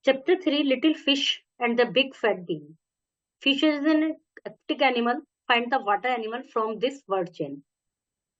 Chapter 3, Little Fish and the Big Fat Bean. Fish is an aquatic animal. Find the water animal from this word chain.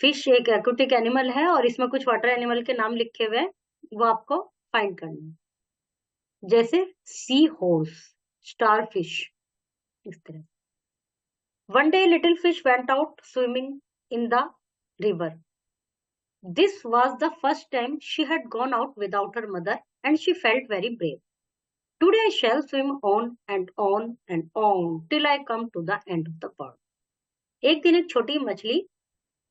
Fish एक aquatic animal है और इसमें कुछ water animal के नाम लिखे हुए हैं, वो आपको फाइंड करना है। जैसे सी हॉर्स, स्टार फिश, इस तरह। One day little fish went out swimming in the river. This was the first time she had gone out without her mother and she felt very brave. Today I shall swim on and on and on till I come to the end of the pond. एक दिन एक छोटी मछली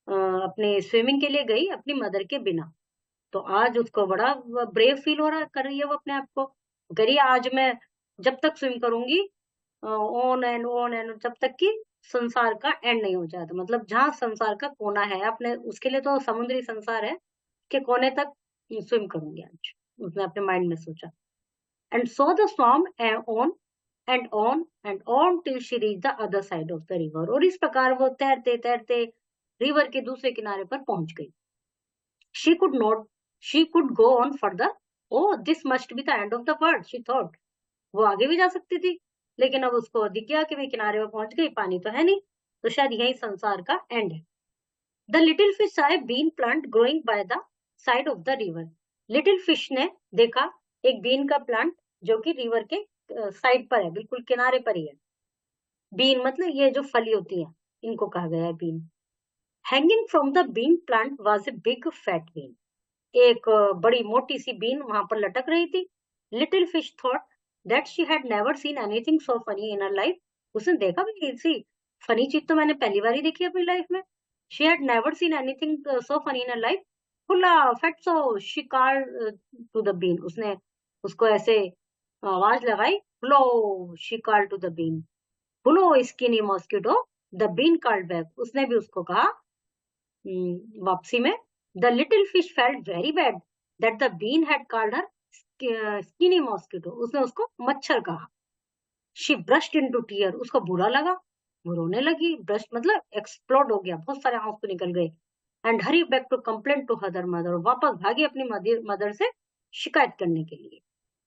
अपने swimming के लिए गई अपनी मदर के बिना। तो आज उसको बड़ा ब्रेव फील हो रहा कर रही है वो अपने आप को। करिए आज मैं जब तक स्विम करूंगी ऑन एंड जब तक कि संसार का एंड नहीं हो जाता, मतलब जहाँ संसार का कोना है अपने, उसके लिए तो समुद्री संसार है के कोने तक स्विम करूंगी आज, उसने अपने माइंड में सोचा। And so the swam on and on and on till she reached the other side of the river. और इस प्रकार वो तैरते तैरते रिवर के दूसरे किनारे पर पहुंच गई। She could go on further. Oh, this must be the end of the world, she thought. वो आगे भी जा सकती थी, लेकिन अब उसको दिख गया कि भाई किनारे पर पहुंच गई, पानी तो है नहीं, तो शायद यही संसार का एंड है। The little fish saw a bean plant growing by the side of the river. Little fish ने देखा एक बीन का प्लांट जो कि रिवर के साइड पर है, बिल्कुल किनारे पर ही है। बीन मतलब ये जो फली होती है, इनको कहा गया है bean. Hanging from the bean plant was a big fat bean. एक बड़ी मोटी सी बीन वहां पर लटक रही थी। Little fish thought that she had never seen anything so funny in her life. उसने देखा भी ऐसी फनी चीज तो मैंने पहली बार ही देखी अपनी लाइफ में। She had never seen anything so funny in her life. फुल्ला fatso she called to the bean. उसने उसको ऐसे आवाज लगाई, Flo she called to the bean. Flo skinny mosquito the bean called back. उसने भी उसको कहा वापसी में। The little fish felt very bad that the bean had called her skinny mosquito. उसने उसको मच्छर कहा। She burst into tear. उसको बुरा लगा, वो रोने लगी। ब्रश मतलब एक्सप्लोड हो गया, बहुत सारे आंसू निकल गए। And hurry back to complain to her mother. वापस भागी अपनी मदर से शिकायत करने के लिए।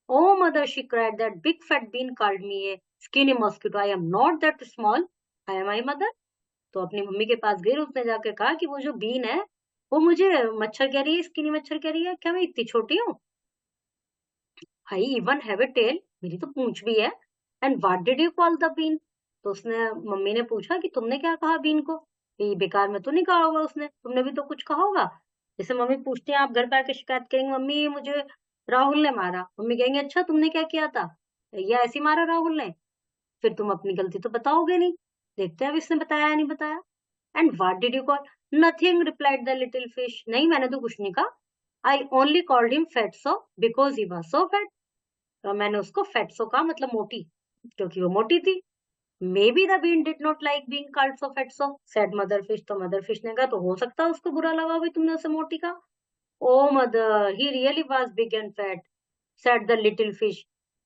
Oh mother, she cried, that big fat bean called me a skinny mosquito. I am not that small. I am my mother. तो अपनी मम्मी के पास गई, उसने जाके कहा कि वो जो बीन है वो मुझे मच्छर कह रही है, स्किनी मच्छर कह रही है। क्या मैं इतनी छोटी हूँ? I even have a tail. मेरी तो पूंछ भी है। And what did you call the bean? तो उसने मम्मी ने पूछा कि तुमने क्या कहा बीन को? ये बेकार में तो नहीं कहा होगा उसने, तुमने भी तो कुछ कहा होगा। जैसे मम्मी पूछती है, आप घर पे आके शिकायत करेंगे, मम्मी मुझे राहुल ने मारा। मम्मी कहेंगे अच्छा तुमने क्या किया था? या ऐसे मारा राहुल ने? फिर तुम अपनी गलती तो बताओगे नहीं। देखते हैं अब इसने बताया या नहीं बताया। And what did you call? Nothing replied the little fish. नहीं मैंने तो कुछ नहीं कहा। I only called him fatso because he was so fat. तो मैंने उसको फैट्सो कहा, मतलब मोटी, क्योंकि वो मोटी थी। Maybe the bean did not like being called so fatso said mother fish. तो मदर फिश ने कहा तो हो सकता है उसको बुरा लगा भाई तुमने उसे मोटी कहा। Oh mother, he really was big and fat, said the little fish.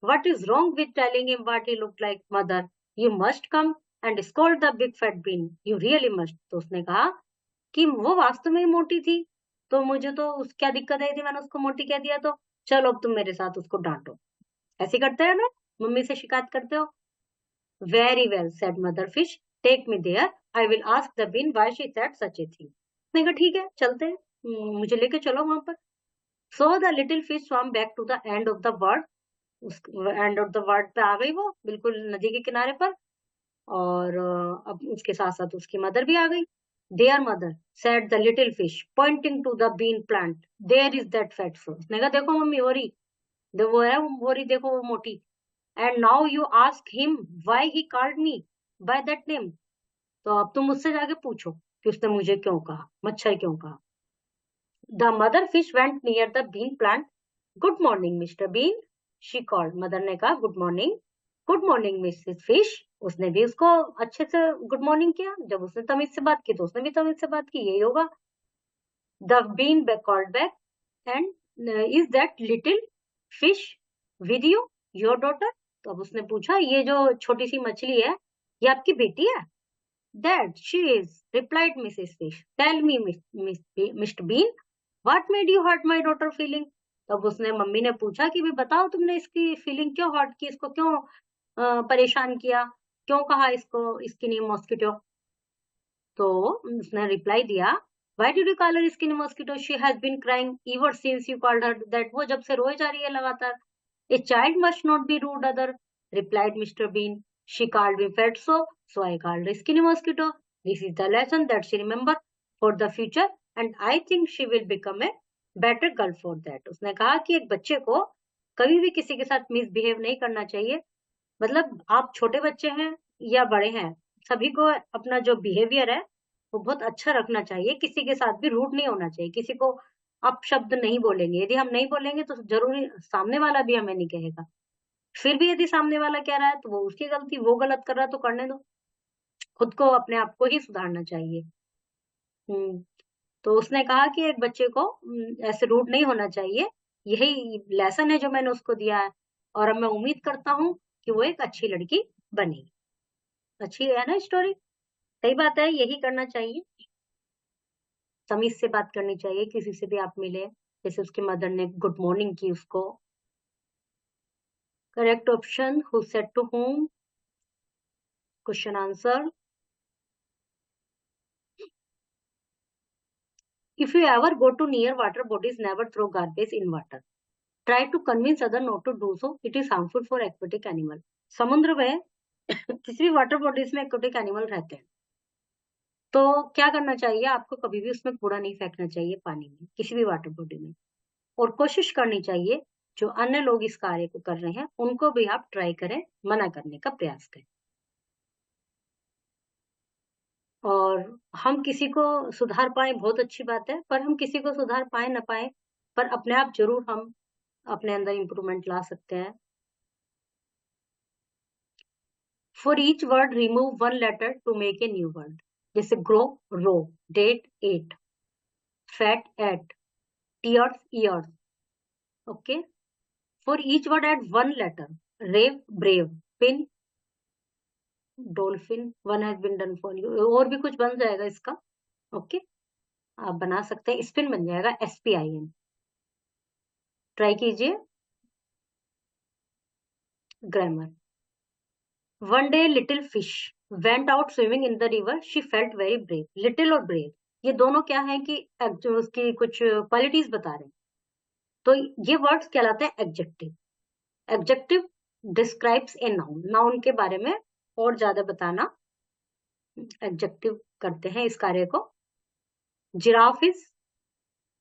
What is wrong with telling him what he looked like, mother? You must come and scold the big fat bean. You really must. तो उसने कहा कि वो वास्तव में ही मोटी थी, तो मुझे तो उस क्या दिक्कत आई थी, मैंने उसको मोटी कह दिया, तो चलो अब तुम मेरे साथ उसको डांटो। ऐसे करते हैं ना, मम्मी से शिकायत करते हो। Very well, said mother fish. Take me there. I will ask the bean why she said such a thing. उसने कहा ठीक है चलते हैं, मुझे लेके चलो वहां पर। So the little fish swam back to the end of the world. उस एंड ऑफ द वर्ल्ड पे आ गई वो, बिल्कुल नदी के किनारे पर। और अब उसके साथ साथ उसकी मदर भी आ गई। There mother said the little fish pointing to the bean plant, there is that fat fruit. उसने कहा देखो मम्मी वो रही, वो है वो रही, देखो वो मोटी। And now you ask him why he called me by that name. तो अब तुम मुझसे जाके पूछो कि उसने मुझे क्यों कहा, मच्छर क्यों कहा। The mother fish went near the bean plant. Good morning Mr Bean, she called. Mother ने कहा good morning. Good morning Mrs Fish. उसने भी उसको अच्छे से गुड मॉर्निंग किया। जब उसने तमीज से बात की तो उसने भी तमीज से बात की, यही होगा। The bean called back and is that little fish with you your daughter. तो अब उसने पूछा ये जो छोटी सी मछली है ये आपकी बेटी है? That she is, replied Mrs Fish. Tell me Mr Bean, what made you hurt my daughter feeling? तब उसने मम्मी ने पूछा कि भी बताओ तुमने इसकी फीलिंग क्यों हर्ट की, इसको क्यों परेशान किया, क्यों कहा इसको स्किनी मॉस्किटो। तो उसने रिप्लाई दिया, why did you call her skinny mosquito, she has been crying ever since you called her that, वो जब से रोए जा रही है लगातार। A child must not be rude other, replied Mr. Bean. She called me fatso, so I called her skinny mosquito. This is the lesson that she remember for the future, and I think she will become a better girl for that. उसने कहा कि एक बच्चे को कभी भी किसी के साथ मिसबिहेव नहीं करना चाहिए। मतलब आप छोटे बच्चे हैं या बड़े हैं, सभी को अपना जो बिहेवियर है वो बहुत अच्छा रखना चाहिए, किसी के साथ भी रूड नहीं होना चाहिए, किसी को आप शब्द नहीं बोलेंगे। यदि हम नहीं बोलेंगे तो जरूरी सामने वाला भी हमें नहीं कहेगा। फिर भी यदि सामने वाला कह रहा है तो वो उसकी गलती, वो गलत कर रहा है तो करने दो, खुद को अपने आप को ही सुधारना चाहिए। तो उसने कहा कि एक बच्चे को ऐसे रूड नहीं होना चाहिए, यही लेसन है जो मैंने उसको दिया है, और अब मैं उम्मीद करता हूँ कि वो एक अच्छी लड़की बनेगी। अच्छी है ना स्टोरी, सही बात है, यही करना चाहिए। तमीज से बात करनी चाहिए, किसी से भी आप मिले, जैसे उसकी मदर ने गुड मॉर्निंग की उसको। Correct option, who said to whom, question answer. If you ever go to near water bodies, never throw garbage in water. Try to convince others not to do so. It is harmful for aquatic animal. समुद्र में किसी भी water bodies में aquatic animal रहते हैं, तो क्या करना चाहिए आपको, कभी भी उसमें कूड़ा नहीं फेंकना चाहिए पानी में, किसी भी वाटर बॉडी में। और कोशिश करनी चाहिए जो अन्य लोग इस कार्य को कर रहे हैं उनको भी आप ट्राई करें, मना करने का प्रयास करें। और हम किसी को सुधार पाए बहुत अच्छी बात है, पर हम किसी को सुधार पाए ना पाए, पर अपने आप जरूर हम अपने अंदर इंप्रूवमेंट ला सकते हैं। For each word remove one letter to make a new word. जैसे grow, row, date, ate, fat, at, tears, years. Okay, for each word add one letter, rave, brave, pin, dolphin, one has been done for you, और भी कुछ बन जाएगा इसका। Okay, आप बना सकते हैं, स्पिन बन जाएगा, SPIN। ट्राई कीजिए grammar. One day little fish went out swimming in the river, she felt very brave. Little और ब्रेव ये दोनों क्या है कि उसकी कुछ क्वालिटीज बता रहे हैं, तो ये वर्ड्स कहलाते हैं adjective. Adjective describes a noun, noun के बारे में और ज्यादा बताना एडजेक्टिव करते हैं इस कार्य को। Giraffe is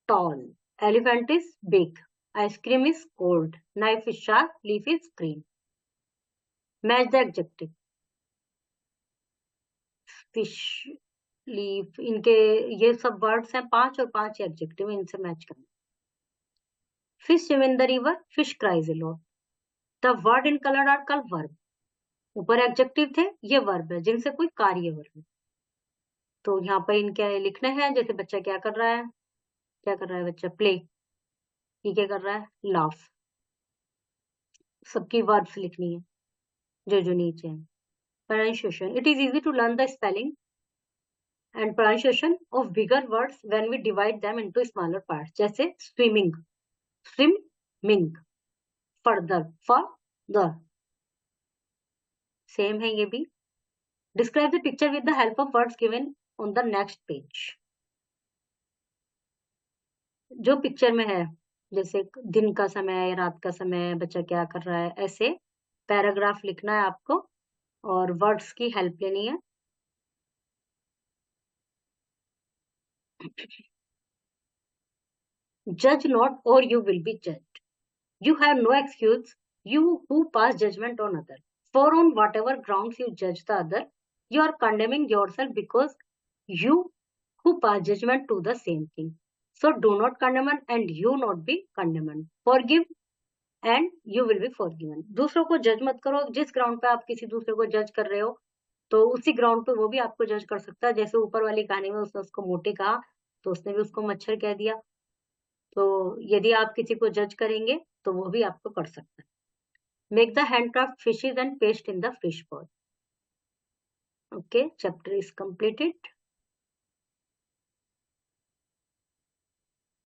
tall, elephant is big, ice cream is cold, knife is sharp, leaf is green. Match the adjective. Fish, leaf, इनके ये सब वर्ड्स हैं 5 और 5 एडजेक्टिव, इनसे मैच करना। Fish swim in the river, fish cries a lot. The word in colour are called verb. ऊपर adjective थे, ये वर्ब है जिनसे कोई कार्य हो रहा है। तो यहाँ पर इनके लिखने हैं, जैसे बच्चा क्या कर रहा है, क्या कर रहा है बच्चा, प्ले, ये क्या कर रहा है, लाफ। सबकी वर्ब्स लिखनी है जो नीचे है। pronunciation, it is easy to learn the spelling and pronunciation of bigger words when we divide them into smaller parts. जैसे swimming, swimming, further, further, same है ये भी। Describe the picture with the help of words given on the next page. जो picture में है, जैसे दिन का समय, रात का समय, बच्चा क्या कर रहा है, ऐसे पैराग्राफ लिखना है आपको और वर्ड्स की हेल्प लेनी है। Judge not or you will be judged. You have no excuse, you who pass judgment on other. For on whatever grounds you judge the other, you are condemning yourself because you who pass judgment to the same thing. So do not condemn and you not be condemned. Forgive and you will be forgiven. दूसरों को जज मत करो, जिस ground पे आप किसी दूसरे को जज कर रहे हो तो उसी ग्राउंड पे वो भी आपको जज कर सकता है। जैसे ऊपर वाली कहानी में उसने उसको मोटे कहा तो उसने भी उसको मच्छर कह दिया। तो यदि आप किसी को जज करेंगे तो वो भी आपको कर सकता है। Make the handcraft fishes and paste in the fish pot. Okay, chapter is completed.